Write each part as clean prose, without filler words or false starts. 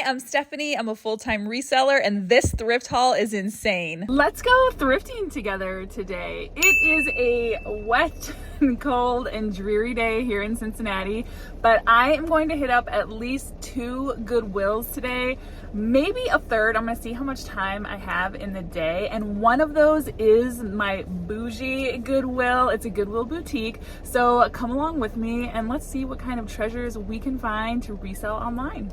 I'm Stephanie. I'm a full-time reseller, and this thrift haul is insane. Let's go thrifting together today. It is a wet and cold and dreary day here in Cincinnati, but I am going to hit up at least 2 Goodwills today, maybe a third. I'm gonna see how much time I have in the day, and one of those is my bougie Goodwill. It's a Goodwill boutique, so come along with me and let's see what kind of treasures we can find to resell online.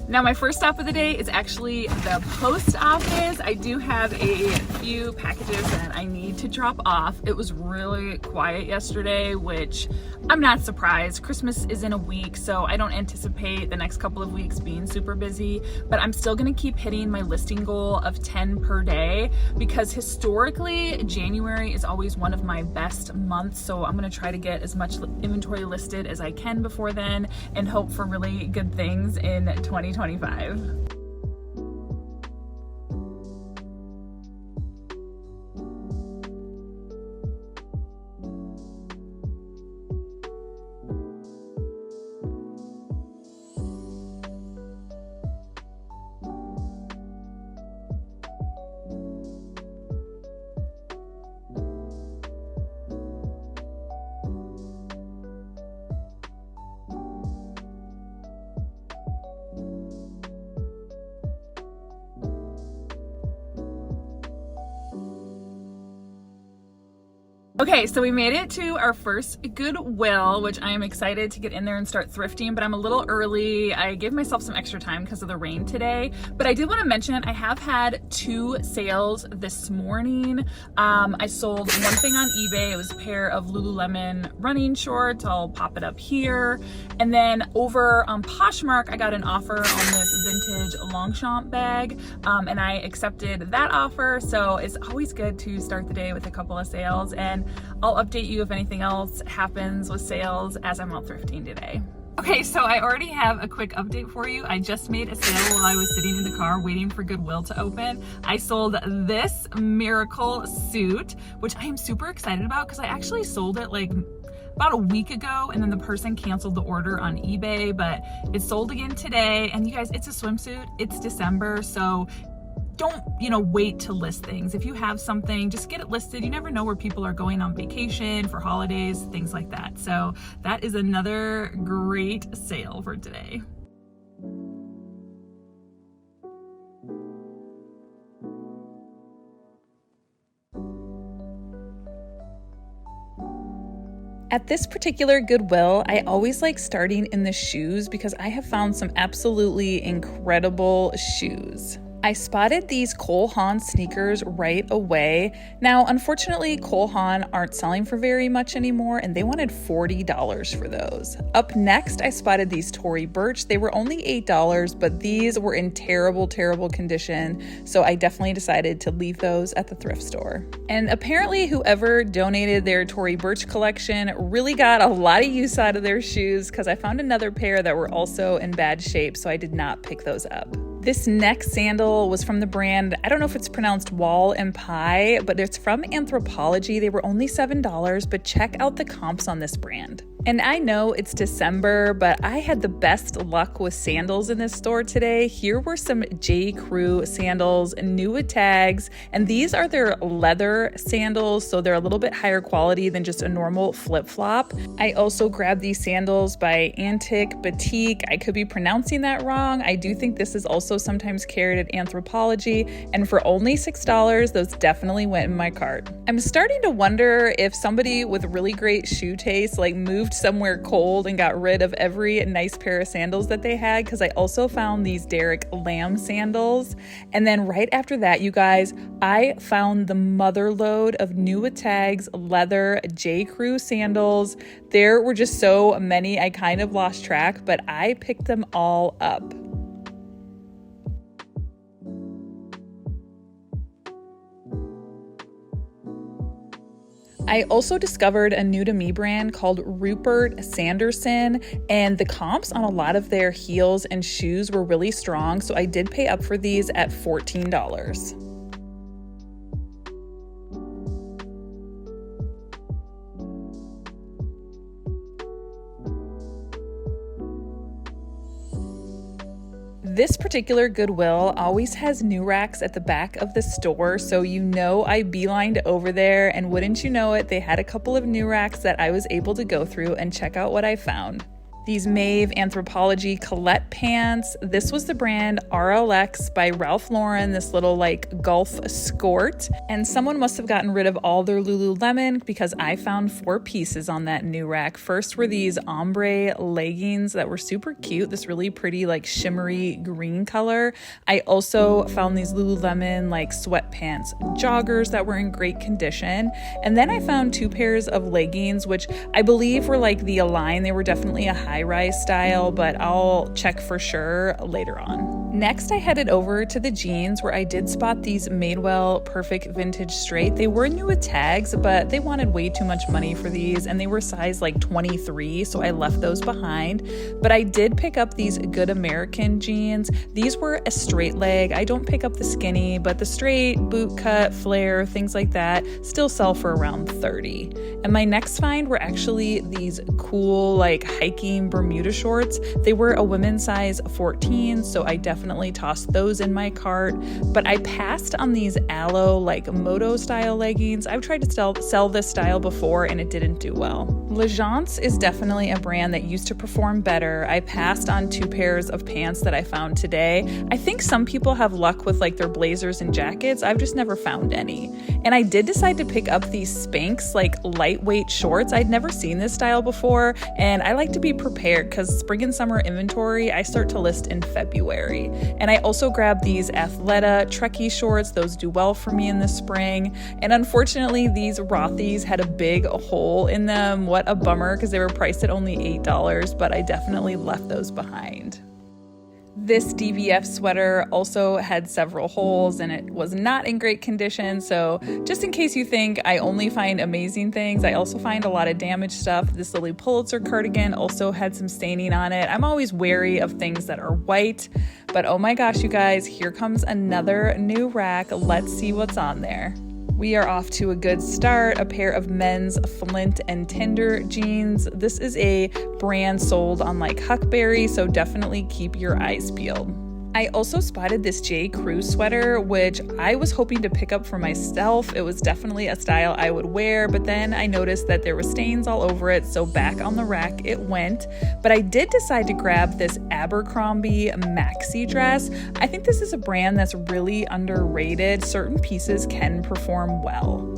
Now my first stop of the day is actually the post office. I do have a few packages that I need to drop off. It was really quiet yesterday, which I'm not surprised. Christmas is in a week, so I don't anticipate the next couple of weeks being super busy, but I'm still gonna keep hitting my listing goal of 10 per day because historically, January is always one of my best months, so I'm gonna try to get as much inventory listed as I can before then and hope for really good things in 2025. Okay, so we made it to our first Goodwill, which I am excited to get in there and start thrifting, but I'm a little early. I gave myself some extra time because of the rain today, but I did want to mention I have had 2 sales this morning. I sold one thing on eBay. It was a pair of Lululemon running shorts. I'll pop it up here. And then over on Poshmark, I got an offer on this vintage Longchamp bag, and I accepted that offer. So it's always good to start the day with a couple of sales, and I'll update you if anything else happens with sales as I'm out thrifting today. Okay, so I already have a quick update for you. I just made a sale while I was sitting in the car waiting for Goodwill to open. I sold this miracle suit, which I am super excited about because I actually sold it like about a week ago, and then the person canceled the order on eBay, but it sold again today. And you guys, it's a swimsuit. It's December, so don't, wait to list things. If you have something, just get it listed. You never know where people are going on vacation, for holidays, things like that. So that is another great sale for today. At this particular Goodwill, I always like starting in the shoes because I have found some absolutely incredible shoes. I spotted these Cole Haan sneakers right away. Now, unfortunately, Cole Haan aren't selling for very much anymore, and they wanted $40 for those. Up next, I spotted these Tory Burch. They were only $8, but these were in terrible, terrible condition, so I definitely decided to leave those at the thrift store. And apparently, whoever donated their Tory Burch collection really got a lot of use out of their shoes because I found another pair that were also in bad shape, so I did not pick those up. This next sandal was from the brand, I don't know if it's pronounced Wall and Pie, but it's from Anthropologie. They were only $7, but check out the comps on this brand. And I know it's December, but I had the best luck with sandals in this store today. Here were some J. Crew sandals, new with tags, and these are their leather sandals, so they're a little bit higher quality than just a normal flip-flop. I also grabbed these sandals by Antique Boutique. I could be pronouncing that wrong. I do think this is also sometimes carried at Anthropologie, and for only $6, those definitely went in my cart. I'm starting to wonder if somebody with really great shoe taste moved somewhere cold and got rid of every nice pair of sandals that they had, because I also found these Derek Lamb sandals. And then right after that, you guys, I found the mother load of new with tags leather J. Crew sandals. There were just so many, I kind of lost track, but I picked them all up. I also discovered a new to me brand called Rupert Sanderson, and the comps on a lot of their heels and shoes were really strong, so I did pay up for these at $14. This particular Goodwill always has new racks at the back of the store, so you know I beelined over there, and wouldn't you know it, they had a couple of new racks that I was able to go through and check out what I found. These Maeve Anthropologie Colette pants. This was the brand RLX by Ralph Lauren, this little like golf skirt. And someone must have gotten rid of all their Lululemon because I found 4 pieces on that new rack. First were these ombre leggings that were super cute, this really pretty like shimmery green color. I also found these Lululemon like sweatpants joggers that were in great condition. And then I found 2 pairs of leggings, which I believe were like the Align. They were definitely a high-rise style, but I'll check for sure later on. Next, I headed over to the jeans where I did spot these Madewell Perfect Vintage Straight. They were new with tags, but they wanted way too much money for these, and they were size like 23, so I left those behind. But I did pick up these Good American jeans. These were a straight leg. I don't pick up the skinny, but the straight, boot cut, flare, things like that still sell for around 30. And my next find were actually these cool like hiking Bermuda shorts. They were a women's size 14, so I definitely tossed those in my cart. But I passed on these Aloe like moto style leggings. I've tried to sell this style before and it didn't do well. L'Agence is definitely a brand that used to perform better. I passed on 2 pairs of pants that I found today. I think some people have luck with like their blazers and jackets. I've just never found any. And I did decide to pick up these Spanx like lightweight shorts. I'd never seen this style before, and I like to be prepared because spring and summer inventory I start to list in February. And I also grabbed these Athleta Trekkie shorts. Those do well for me in the spring. And unfortunately, these Rothy's had a big hole in them. What a bummer, because they were priced at only $8, but I definitely left those behind. This DVF sweater also had several holes and it was not in great condition, so just in case you think I only find amazing things, I also find a lot of damaged stuff. This Lily Pulitzer cardigan also had some staining on it. I'm always wary of things that are white, but oh my gosh, you guys, here comes another new rack. Let's see what's on there. We are off to a good start. A pair of men's Flint and Tinder jeans. This is a brand sold on like Huckberry, so definitely keep your eyes peeled. I also spotted this J. Crew sweater, which I was hoping to pick up for myself. It was definitely a style I would wear, but then I noticed that there were stains all over it, so back on the rack it went. But I did decide to grab this Abercrombie maxi dress. I think this is a brand that's really underrated. Certain pieces can perform well.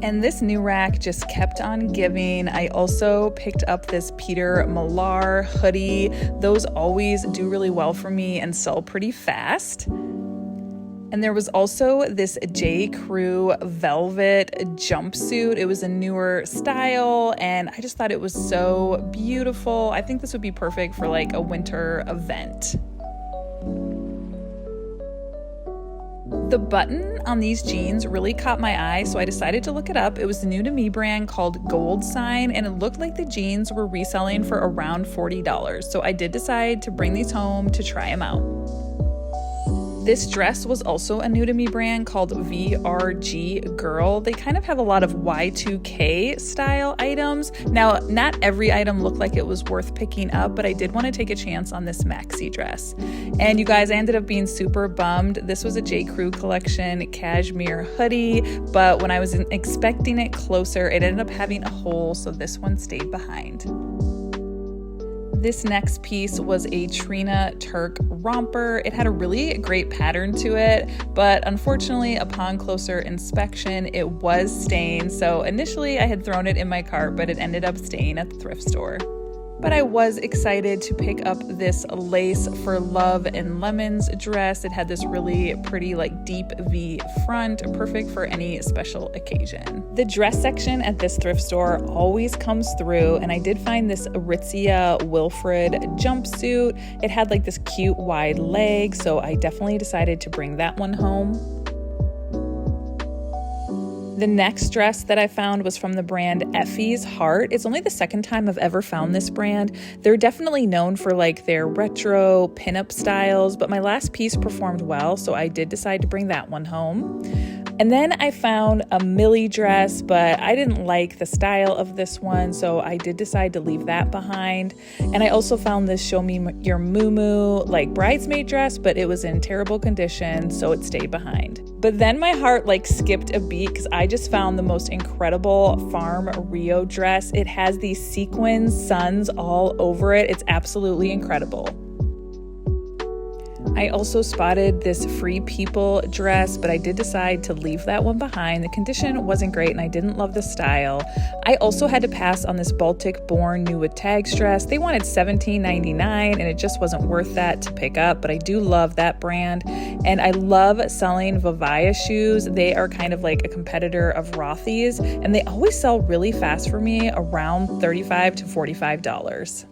And this new rack just kept on giving. I also picked up this Peter Millar hoodie. Those always do really well for me and sell pretty fast. And there was also this J. Crew velvet jumpsuit. It was a newer style and I just thought it was so beautiful. I think this would be perfect for like a winter event. The button on these jeans really caught my eye, so I decided to look it up. It was a new to me brand called Gold Sign, and it looked like the jeans were reselling for around $40. So I did decide to bring these home to try them out. This dress was also a new to me brand called VRG Girl. They kind of have a lot of Y2K style items. Now, not every item looked like it was worth picking up, but I did want to take a chance on this maxi dress. And you guys, I ended up being super bummed. This was a J. Crew collection cashmere hoodie, but when I was expecting it closer, it ended up having a hole, so this one stayed behind. This next piece was a Trina Turk romper. It had a really great pattern to it, but unfortunately, upon closer inspection, it was stained. So initially I had thrown it in my cart, but it ended up staying at the thrift store. But I was excited to pick up this Lace for Love and Lemons dress. It had this really pretty like deep V front, perfect for any special occasion. The dress section at this thrift store always comes through, and I did find this Aritzia Wilfred jumpsuit. It had like this cute wide leg, so I definitely decided to bring that one home. The next dress that I found was from the brand Effie's Heart. It's only the second time I've ever found this brand. They're definitely known for like their retro pinup styles, but my last piece performed well, so I did decide to bring that one home. And then I found a Millie dress, but I didn't like the style of this one, so I did decide to leave that behind. And I also found this Show Me Your Moo like bridesmaid dress, but it was in terrible condition, so it stayed behind. But then my heart like skipped a beat because I just found the most incredible Farm Rio dress. It has these sequins, suns all over it. It's absolutely incredible. I also spotted this Free People dress, but I did decide to leave that one behind. The condition wasn't great and I didn't love the style. I also had to pass on this Baltic Born New with Tags dress. They wanted $17.99 and it just wasn't worth that to pick up, but I do love that brand. And I love selling Vivaya shoes. They are kind of like a competitor of Rothy's and they always sell really fast for me, around $35 to $45.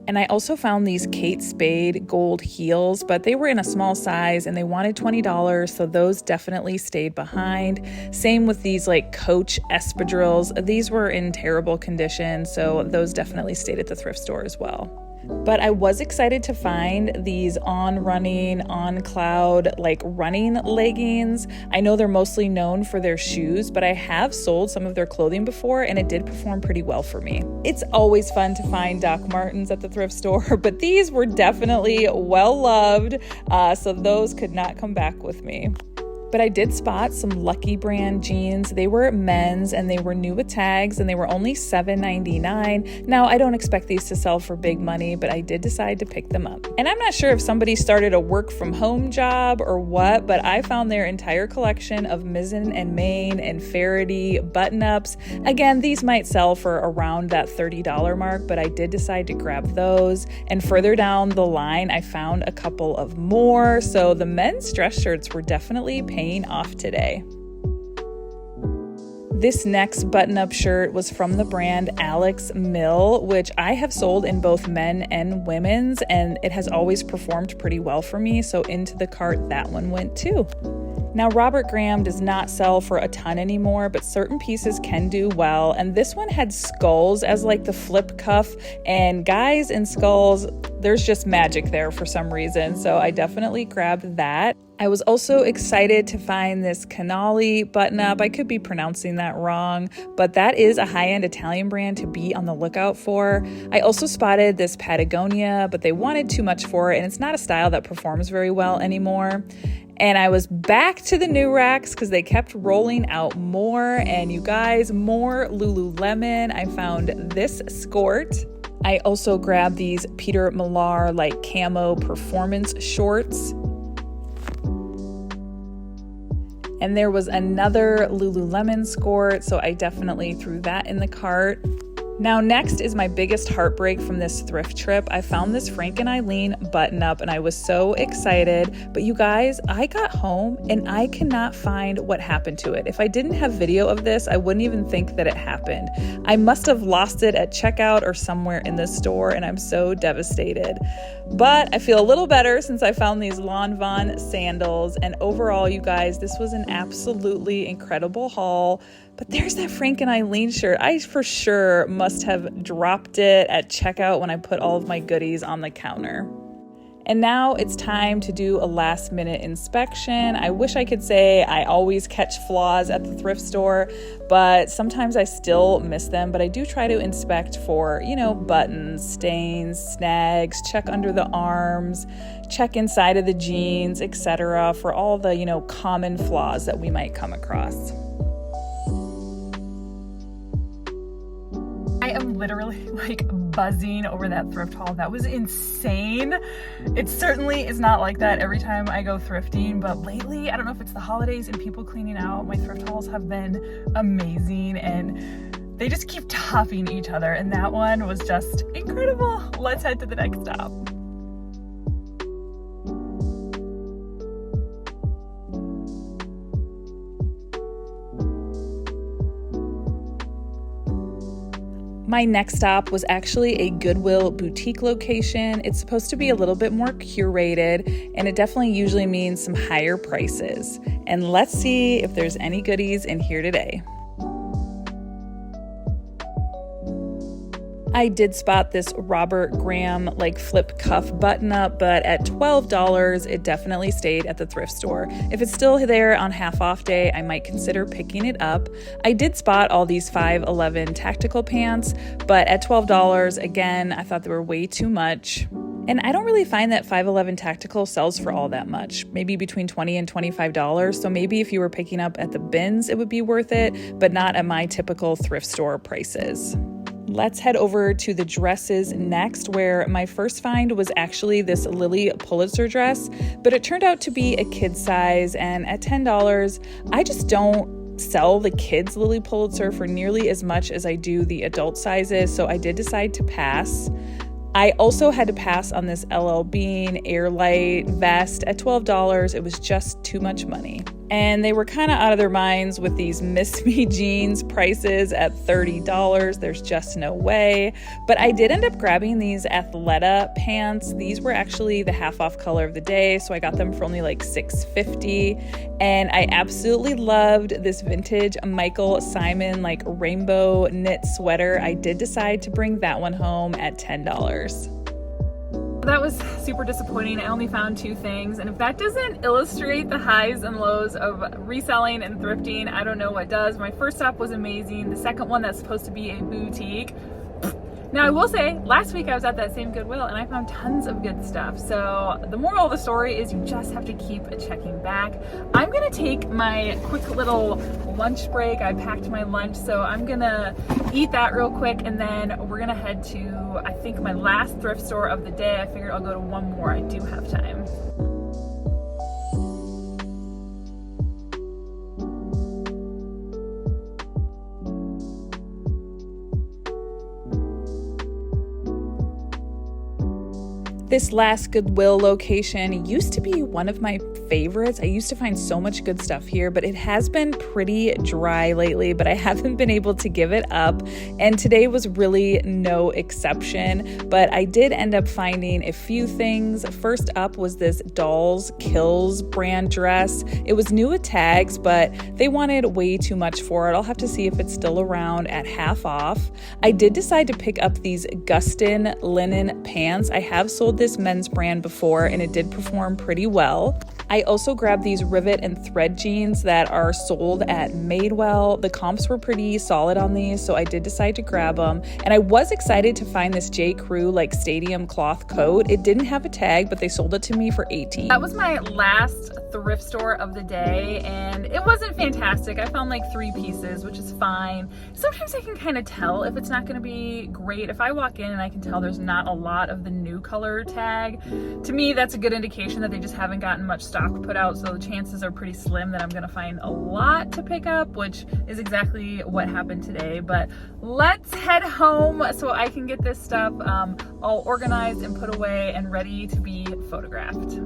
And I also found these Kate Spade gold heels, but they were in a small size and they wanted $20, so those definitely stayed behind. Same with these like Coach espadrilles. These were in terrible condition, so those definitely stayed at the thrift store as well. But I was excited to find these On Running, On Cloud, like running leggings. I know they're mostly known for their shoes, but I have sold some of their clothing before and it did perform pretty well for me. It's always fun to find Doc Martens at the thrift store, but these were definitely well loved, so those could not come back with me. But I did spot some Lucky brand jeans. They were men's and they were new with tags and they were only $7.99. Now, I don't expect these to sell for big money, but I did decide to pick them up. And I'm not sure if somebody started a work from home job or what, but I found their entire collection of Mizzen and Main and Faraday button-ups. Again, these might sell for around that $30 mark, but I did decide to grab those. And further down the line, I found a couple of more. So the men's dress shirts were definitely paying off today. This next button-up shirt was from the brand Alex Mill, which I have sold in both men and women's, and it has always performed pretty well for me, so into the cart that one went too. Now, Robert Graham does not sell for a ton anymore, but certain pieces can do well, and this one had skulls as like the flip cuff, and guys in skulls, there's just magic there for some reason, so I definitely grabbed that. I was also excited to find this Canali button-up. I could be pronouncing that wrong, but that is a high-end Italian brand to be on the lookout for. I also spotted this Patagonia, but they wanted too much for it, and it's not a style that performs very well anymore. And I was back to the new racks because they kept rolling out more, and you guys, more Lululemon. I found this skirt. I also grabbed these Peter Millar like camo performance shorts. And there was another Lululemon skirt, so I definitely threw that in the cart. Now next is my biggest heartbreak from this thrift trip. I found this Frank and Eileen button up and I was so excited, but you guys, I got home and I cannot find what happened to it. If I didn't have video of this, I wouldn't even think that it happened. I must have lost it at checkout or somewhere in the store and I'm so devastated. But I feel a little better since I found these Lanvin sandals, and overall, you guys, this was an absolutely incredible haul. But there's that Frank and Eileen shirt. I for sure must have dropped it at checkout when I put all of my goodies on the counter. And now it's time to do a last minute inspection. I wish I could say I always catch flaws at the thrift store, but sometimes I still miss them. But I do try to inspect for, buttons, stains, snags, check under the arms, check inside of the jeans, etc. for all the, common flaws that we might come across. I am literally buzzing over that thrift haul. That was insane. It certainly is not like that every time I go thrifting, but lately, I don't know if it's the holidays and people cleaning out, my thrift hauls have been amazing and they just keep topping each other, and that one was just incredible. Let's head to the next stop. My next stop was actually a Goodwill boutique location. It's supposed to be a little bit more curated, and it definitely usually means some higher prices. And let's see if there's any goodies in here today. I did spot this Robert Graham like flip cuff button up, but at $12, it definitely stayed at the thrift store. If it's still there on half off day, I might consider picking it up. I did spot all these 511 tactical pants, but at $12, again, I thought they were way too much. And I don't really find that 511 tactical sells for all that much, maybe between $20 and $25. So maybe if you were picking up at the bins, it would be worth it, but not at my typical thrift store prices. Let's head over to the dresses next, where my first find was actually this Lily Pulitzer dress, but it turned out to be a kid size, and at $10, I just don't sell the kids Lily Pulitzer for nearly as much as I do the adult sizes, so I did decide to pass. I also had to pass on this LL Bean Airlight vest at $12. It was just too much money. And they were kind of out of their minds with these Miss Me jeans prices at $30. There's just no way. But I did end up grabbing these Athleta pants. These were actually the half off color of the day, so I got them for only like $6.50. And I absolutely loved this vintage Michael Simon like rainbow knit sweater. I did decide to bring that one home at $10. That was super disappointing. I only found 2 things, and if that doesn't illustrate the highs and lows of reselling and thrifting, I don't know what does. My first stop was amazing. The second one, that's supposed to be a boutique. Now I will say, last week I was at that same Goodwill and I found tons of good stuff. So the moral of the story is you just have to keep checking back. I'm gonna take my quick little lunch break. I packed my lunch, so I'm gonna eat that real quick, and then we're gonna head to, I think, my last thrift store of the day. I figured I'll go to one more. I do have time. This last Goodwill location used to be one of my favorites. I used to find so much good stuff here, but it has been pretty dry lately, but I haven't been able to give it up. And today was really no exception, but I did end up finding a few things. First up was this Dolls Kills brand dress. It was new with tags, but they wanted way too much for it. I'll have to see if it's still around at half off. I did decide to pick up these Gustin linen pants. I have sold this men's brand before and it did perform pretty well. I also grabbed these rivet and thread jeans that are sold at Madewell. The comps were pretty solid on these, so I did decide to grab them. And I was excited to find this J. Crew like stadium cloth coat. It didn't have a tag, but they sold it to me for $18. That was my last thrift store of the day, and it wasn't fantastic. I found like 3 pieces, which is fine. Sometimes I can kind of tell if it's not going to be great. If I walk in and I can tell there's not a lot of the new color tag, to me that's a good indication that they just haven't gotten much stock put out, so the chances are pretty slim that I'm gonna find a lot to pick up, which is exactly what happened today. But let's head home so I can get this stuff all organized and put away and ready to be photographed.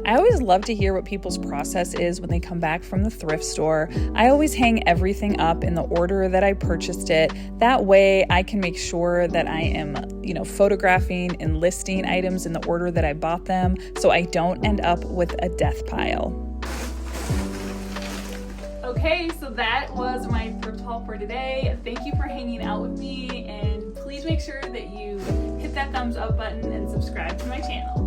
I always love to hear what people's process is when they come back from the thrift store. I always hang everything up in the order that I purchased it. That way I can make sure that I am, photographing and listing items in the order that I bought them, so I don't end up with a death pile. Okay, so that was my thrift haul for today. Thank you for hanging out with me, and please make sure that you hit that thumbs up button and subscribe to my channel.